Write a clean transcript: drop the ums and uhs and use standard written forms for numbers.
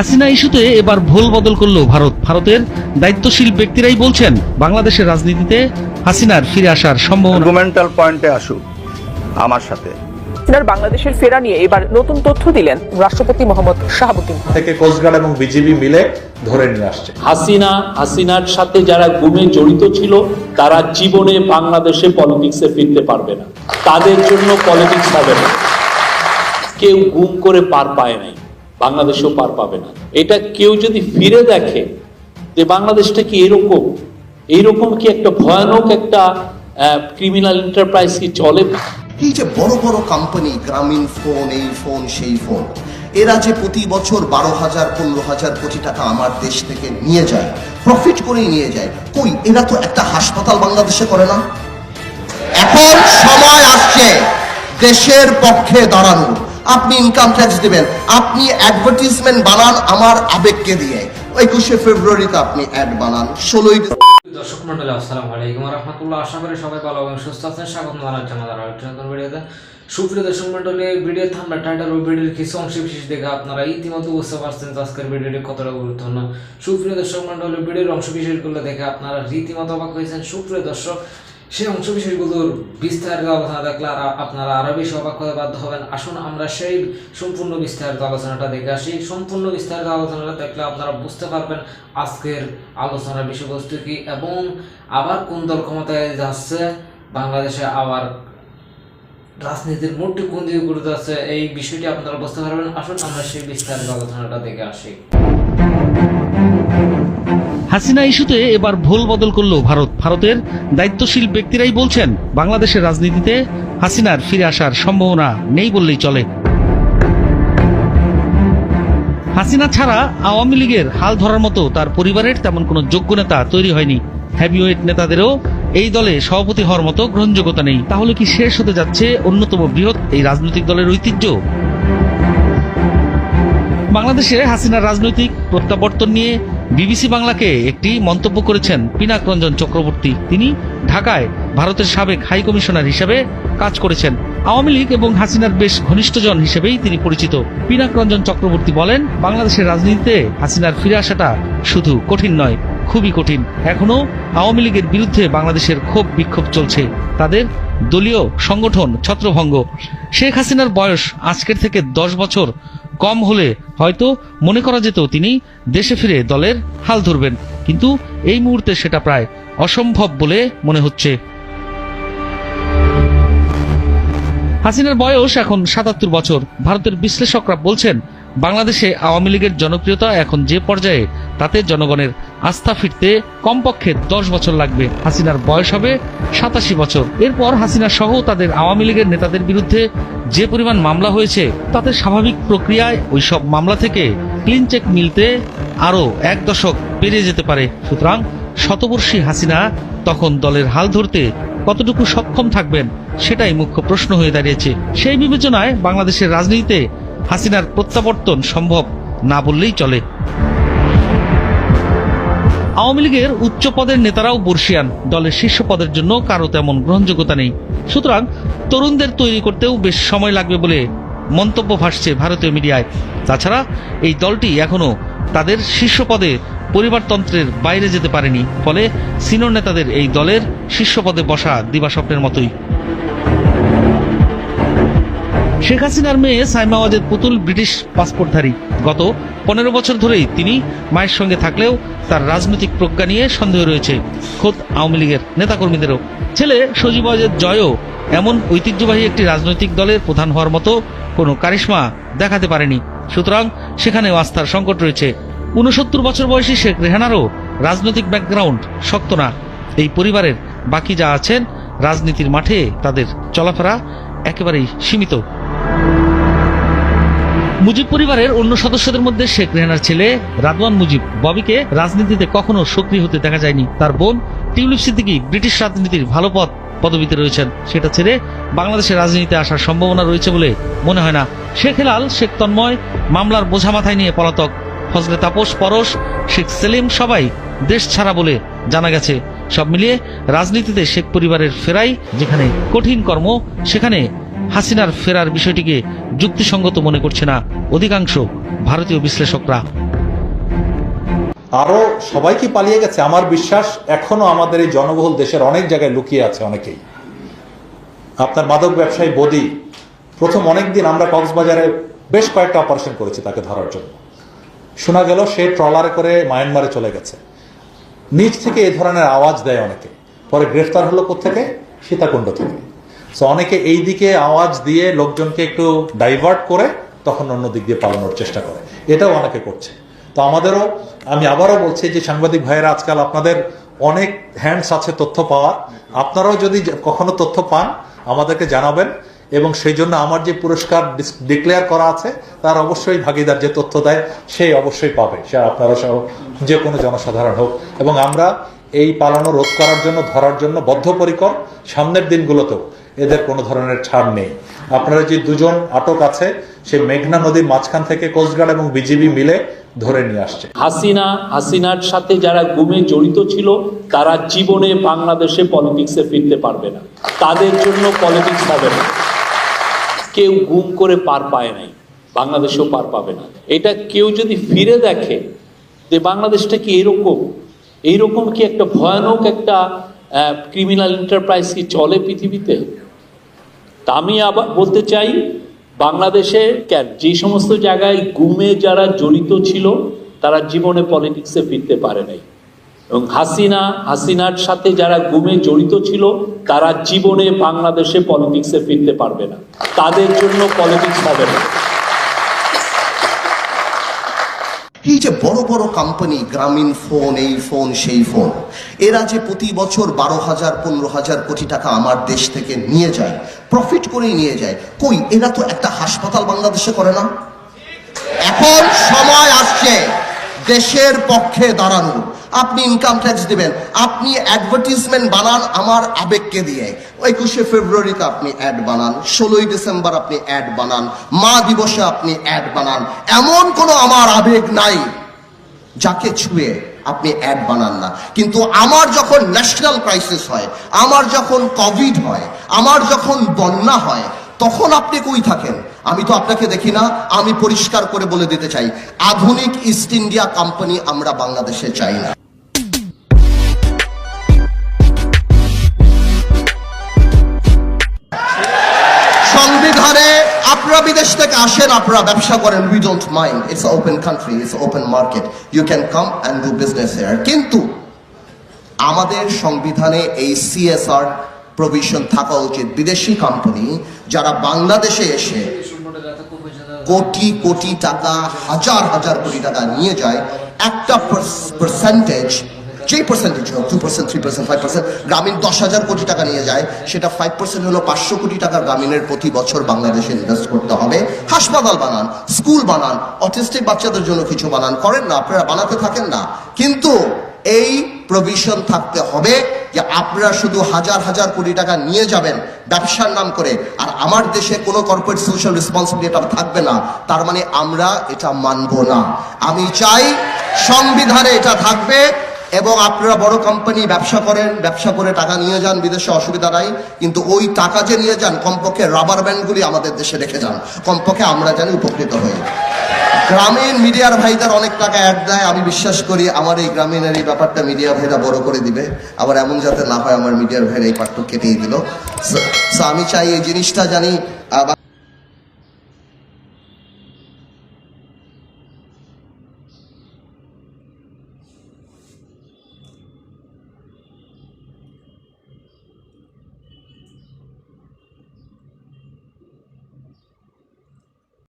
হাসিনা ইস্যুতে এবার ভুল বদল করল ভারতের দায়িত্বশীল ব্যক্তিরাই বলছেন বাংলাদেশের রাজনীতিতে হাসিনার ফিরে আসার সম্ভাবনা। আর্গুমেন্টাল পয়েন্টে আসুক আমার সাথে। হাসিনার বাংলাদেশের ফেরা নিয়ে এবার নতুন তথ্য দিলেন রাষ্ট্রপতি মোহাম্মদ শাহাবুদ্দিন। থেকে কোস্টগার্ড এবং বিজিবি মিলে ধরে নিয়ে আসছে। হাসিনার সাথে যারা গুমে জড়িত ছিল তারা জীবনে বাংলাদেশে পলিটিক্সে ফিরতে পারবে না, তাদের জন্য পলিটিক্স হবে না। কেউ গুম করে পার পায় নাই, বাংলাদেশেও পার পাবে না। এটা কেউ যদি ফিরে দেখে যে বাংলাদেশটা কি এইরকম কি একটা ভয়ানক একটা ক্রিমিনাল এন্টারপ্রাইজ কি চলে। এই যে বড় বড় কোম্পানি, গ্রামীণ ফোন, এই ফোন সেই ফোন, এরা যে প্রতি বছর 12,000 15,000 কোটি টাকা আমার দেশ থেকে নিয়ে যায়, প্রফিট করেই নিয়ে যায়, কই এরা তো একটা হাসপাতাল বাংলাদেশে করে না। এখন সময় আসছে দেশের পক্ষে দাঁড়ানোর। আপনি ইনকাম ট্যাক্স দিবেন, আপনি অ্যাডভার্টাইজমেন্ট বানান আমার আবেগকে দিয়ে। 21শে ফেব্রুয়ারিতে আপনি অ্যাড বানান, 16ই দর্শক মন্ডলী আসসালামু আলাইকুম রাহমাতুল্লাহ। আশা করি সবাই ভালো এবং সুস্থ আছেন। স্বাগত জানাচ্ছি আমাদের আরেকটি নতুন ভিডিওতে। সুপ্রিয় দর্শক মন্ডলী, ভিডিও থাম্বনেল, টাইটেল ও ভিডিওর কিছু অংশ বিশেষ দেখে আপনারা ইতিমধ্যে বুঝতে পারছেন আজকের ভিডিওটি কতটা গুরুত্বপূর্ণ। সুপ্রিয় দর্শক মন্ডলী, ভিডিওর অংশ বিশেষগুলো দেখে আপনারা রীতিমতো অবাক হয়েছেন। সুপ্রিয় দর্শক, সেই অংশ বিশেষগুলোর বিস্তারিত আলোচনা দেখলে আপনারা আরো বেশি অবাক হতে বাধ্য হবেন। আসুন আমরা সেই সম্পূর্ণ বিস্তারিত আলোচনাটা দেখে আসি। সম্পূর্ণ বিস্তারিত আলোচনাটা দেখলে আপনারা বুঝতে পারবেন আজকের আলোচনার বিষয়বস্তু কি এবং আবার কোন দল ক্ষমতায় যাচ্ছে, বাংলাদেশে আবার রাজনীতির মোড়টি কোন দিকে ঘুরে যাচ্ছে, এই বিষয়টি আপনারা বুঝতে পারবেন। আসুন আমরা সেই বিস্তারিত আলোচনাটা দেখে আসি। হাসিনা ইস্যুতে এবার ভুল বদল করল ভারতের দায়িত্বশীল ব্যক্তিরাই বলছেন বাংলাদেশের রাজনীতিতে হাসিনার ফিরে আসার সম্ভাবনা নেই বললেই চলে। হাসিনা ছাড়া আওয়ামী লীগের হাল ধরার মতো তার পরিবারের তেমন কোনো যোগ্য নেতা তৈরি হয়নি। হেভিওয়েট নেতাদেরও এই দলে সভাপতি হওয়ার মতো গ্রহণযোগ্যতা নেই। তাহলে কি শেষ হতে যাচ্ছে অন্যতম বৃহৎ এই রাজনৈতিক দলের ঐতিহ্য? বাংলাদেশে হাসিনার রাজনৈতিক প্রত্যাবর্তন নিয়ে বিবিসি বাংলাকে একটি মন্তব্য করেছেন পিনাক রঞ্জন চক্রবর্তী। তিনি ঢাকায় ভারতের সাবেক হাই কমিশনার হিসেবে কাজ করেছেন। আওয়ামী লীগ এবং হাসিনার বেশ ঘনিষ্ঠজন হিসেবেই তিনি পরিচিত। পিনাক রঞ্জন চক্রবর্তী বলেন, বাংলাদেশের রাজনীতিতে হাসিনার ফিরে আসাটা শুধু কঠিন নয়, খুবই কঠিন। এখনো আওয়ামী লীগের বিরুদ্ধে বাংলাদেশের ক্ষোভ বিক্ষোভ চলছে, তাদের দলীয় সংগঠন ছত্রভঙ্গ। শেখ হাসিনার বয়স আজকের থেকে 10 বছর কম হলে হয়তো মনে করা যেত তিনি দেশে ফিরে দলের হাল ধরবেন, কিন্তু এই মুহূর্তে সেটা প্রায় অসম্ভব বলে মনে হচ্ছে। হাসিনার বয়স এখন 77 বছর। ভারতের বিশ্লেষকরা বলছেন বাংলাদেশে আওয়ামী লীগের জনপ্রিয়তা এখন যে পর্যায়ে, তাতে জনগণের আস্থা ফিরতে কমপক্ষে 10 বছর লাগবে। হাসিনার বয়স হবে 87 বছর। এরপর হাসিনা সহ তাদের আওয়ামী লীগের নেতাদের বিরুদ্ধে যে পরিমাণ মামলা হয়েছে, তাতে স্বাভাবিক প্রক্রিয়ায় ওই সব মামলা থেকে ক্লিন চেক মিলতে আরো 1 দশক পেরিয়ে যেতে পারে। সুতরাং শতবর্ষী হাসিনা তখন দলের হাল ধরতে কতটুকু সক্ষম থাকবেন, সেটাই মুখ্য প্রশ্ন হয়ে দাঁড়িয়েছে। সেই বিবেচনায় বাংলাদেশের রাজনীতিতে হাসিনার প্রত্যাবর্তন সম্ভব না বললেই চলে। আওয়ামী লীগের উচ্চ পদের নেতারাও বর্ষিয়ান, দলের শীর্ষ পদের জন্য কারো তেমন গ্রহণযোগ্যতা নেই। সুতরাং তরুণদের তৈরি করতেও বেশ সময় লাগবে বলে মন্তব্য ভাসছে ভারতীয় মিডিয়ায়। তাছাড়া এই দলটি এখনো তাদের শীর্ষ পদে পরিবারতন্ত্রের বাইরে যেতে পারেনি, ফলে সিনিয়র নেতাদের এই দলের শীর্ষ পদে বসা দিবাস্বপ্নের মতোই। শেখ হাসিনার মেয়ে সাইমা ওয়াজেদ পুতুল ব্রিটিশ পাসপোর্টধারী। গত 15 বছর ধরেই তিনি মায়ের সঙ্গে থাকলেও তার রাজনৈতিক প্রজ্ঞা নিয়ে সন্দেহ রয়েছে খোদ আওয়ামী লীগের নেতাকর্মীদেরও। ছেলে সজীব ওয়াজেদ জয়ও এমন ঐতিহ্যবাহী একটি রাজনৈতিক দলের প্রধান হওয়ার মতো কোনো কারিশমা দেখাতে পারেনি। সুতরাং সেখানেও আস্থার সংকট রয়েছে। 69 বছর বয়সী শেখ রেহানারও রাজনৈতিক ব্যাকগ্রাউন্ড শক্ত না। এই পরিবারের বাকি যা আছেন রাজনীতির মাঠে তাদের চলাফেরা একেবারেই সীমিত। মুজিব পরিবারের অন্য সদস্যদের মধ্যে শেখ রেহানার ছেলে রাদওয়ান মুজিব ববিকে রাজনীতিতে কখনো সক্রিয় হতে দেখা যায়নি। তার বোন টিউলিপ সিদ্দিকী ব্রিটিশ রাজনীতির ভালো পদবিতে রয়েছেন। সেটা ছেড়ে বাংলাদেশের রাজনীতিতে আসার সম্ভাবনা রয়েছে বলে মনে হয় না। শেখ হেলাল, শেখ তন্ময় মামলার বোঝা মাথায় নিয়ে পলাতক। ফজলে তাপস, পরশ, শেখ সেলিম সবাই দেশ ছাড়া বলে জানা গেছে। সব মিলিয়ে রাজনীতিতে শেখ পরিবারের ফেরাই যেখানে কঠিন কর্ম, সেখানে হাসিনার ফেরার বিষয়টিকে যুক্তিসঙ্গত মনে করছে না অধিকাংশ ভারতীয় বিশ্লেষকরা। আরো সবাই কি পালিয়ে গেছে? আমার বিশ্বাস এখনো আমাদের এই জনবহুল দেশের অনেক জায়গায় লুকিয়ে আছে অনেকেই। আপনার মাদক ব্যবসায়ী বদি প্রথম অনেকদিন আমরা কক্সবাজারে বেশ কয়েকটা অপারেশন করেছি তাকে ধরার জন্য। শোনা গেল সে ট্রলারে করে মায়ানমারে চলে গেছে। নিচ থেকে এই ধরনের আওয়াজ দেয় অনেকে, পরে গ্রেফতার হলো কোত্থেকে? সীতাকুণ্ড থেকে। সো অনেকে এই দিকে আওয়াজ দিয়ে লোকজনকে একটু ডাইভার্ট করে তখন অন্য দিক দিয়ে পালানোর চেষ্টা করে, এটাও অনেকে করছে। তো আমাদেরও, আমি আবারও বলছি যে সাংবাদিক ভাইয়েরা আজকাল আপনাদের অনেক হ্যান্ডস আছে তথ্য পাওয়ার, আপনারাও যদি কখনো তথ্য পান আমাদেরকে জানাবেন, এবং সেই জন্য আমার যে পুরস্কার ডিক্লেয়ার করা আছে তার অবশ্যই ভাগিদার যে তথ্য দেয় সেই অবশ্যই পাবে, সে আপনারা সহ যে কোনো জনসাধারণ হোক। এবং আমরা এই পালানো রোধ করার জন্য, ধরার জন্য বদ্ধপরিকর। সামনের দিনগুলোতেও এদের কোনো ধরনের ছাড় নেই। আপনারা যে দুজন আটক আছে সে মেঘনা নদীর মাঝখান থেকে কোস্টগার্ড এবং বিজিবি মিলে ধরে নিয়ে আসছে। হাসিনার সাথে যারা গুমে জড়িত ছিল তারা জীবনে বাংলাদেশে পলিটিক্সে ফিরতে পারবে না, তাদের জন্য পলিটিক্স হবে না। কেউ গুম করে পার পায় নাই, বাংলাদেশেও পার পাবে না। এটা কেউ যদি ফিরে দেখে যে বাংলাদেশটা কি এইরকম কি একটা ভয়ানক একটা ক্রিমিনাল এন্টারপ্রাইজ কি চলে পৃথিবীতে? তা আমি আবার বলতে চাই, বাংলাদেশে যে সমস্ত জায়গায় গুমে যারা জড়িত ছিল তারা জীবনে পলিটিক্সে ফিরতে পারে নাই, এবং হাসিনার সাথে যারা গুমে জড়িত ছিল তারা জীবনে বাংলাদেশে পলিটিক্সে ফিরতে পারবে না, তাদের জন্য পলিটিক্স হবে না। এই যে বড় বড় কোম্পানি, গ্রামীণ ফোন, এই ফোন সেই ফোন, এরা যে প্রতি বছর 12,000 15,000 কোটি টাকা আমার দেশ থেকে নিয়ে যায়, প্রফিট করেই নিয়ে যায়, কই এরা তো একটা হাসপাতাল বাংলাদেশে করে না। এখন সময় আসছে দেশের পক্ষে দাঁড়ানো। আপনি ইনকাম ট্যাক্স দিবেন, আপনি অ্যাডভার্টিজমেন্ট বানান আমার আবেগকে দিয়ে। 21শে ফেব্রুয়ারিতে আপনি অ্যাড বানান, 16ই ডিসেম্বর আপনি অ্যাড বানান, মা দিবসে আপনি অ্যাড বানান। এমন কোনো আমার আবেগ নাই যাকে ছুঁয়ে আপনি অ্যাড বানান না। কিন্তু আমার যখন ন্যাশনাল ক্রাইসিস হয়, আমার যখন কোভিড হয়, আমার যখন বন্যা হয়, তখন আপনি কই থাকেন? আমি তো আপনাকে দেখি না। আমি পরিষ্কার করে বলে দিতে চাই, আধুনিক ইস্ট ইন্ডিয়া কোম্পানি আমরা বাংলাদেশে চাই না। সংবিধানে আপনারা বিদেশ থেকে আসেন, আপনারা ব্যবসা করেন, we don't mind, it's open country, it's open market, you can come and do business here. কিন্তু আমাদের সংবিধানে এই সিএসআর প্রভিশন থাকা উচিত। বিদেশি কোম্পানি যারা বাংলাদেশে এসে কোটি কোটি টাকা, হাজার হাজার কোটি টাকা নিয়ে যায়, একটা পার্সেন্টেজ, যেই পার্সেন্টেজ হোক, 2%, 3%, 5%, গ্রামীণ 10,000 কোটি টাকা নিয়ে যায়, সেটা 5% হলো 500 কোটি টাকা গ্রামীণের প্রতি বছর বাংলাদেশে ইনভেস্ট করতে হবে। হাসপাতাল বানান, স্কুল বানান, অটিস্টিক বাচ্চাদের জন্য কিছু বানান, করেন না? আপনারা বানাতে থাকেন না? কিন্তু এই প্রভিশন থাকতে হবে যে আপনারা শুধু হাজার হাজার কোটি টাকা নিয়ে যাবেন ব্যবসার নাম করে, আর আমার দেশে কোনো কর্পোরেট সোশ্যাল রেসপন্সিবিলিটি থাকবে না। তার মানে আমরা এটা মানব না। আমি চাই সংবিধানে এটা থাকবে, এবং আপনারা বড় কোম্পানি ব্যবসা করেন, ব্যবসা করে টাকা নিয়ে যান বিদেশে, অসুবিধা নাই। কিন্তু ওই টাকা যে নিয়ে যান, কমপক্ষে রাবার ব্যান্ডগুলি আমাদের দেশে রেখে যান, কমপক্ষে আমরা জানি উপকৃত হই। গ্রামীণ মিডিয়ার ভাইদের অনেক টাকা অ্যাড দেয়, আমি বিশ্বাস করি আমার এই গ্রামীণের এই ব্যাপারটা মিডিয়া ভাইরা বড় করে দিবে। আবার এমন যাতে না হয় আমার মিডিয়ার ভাইরা এই পার্টটা কেটেই দিল। আমি চাই এই জিনিসটা জানি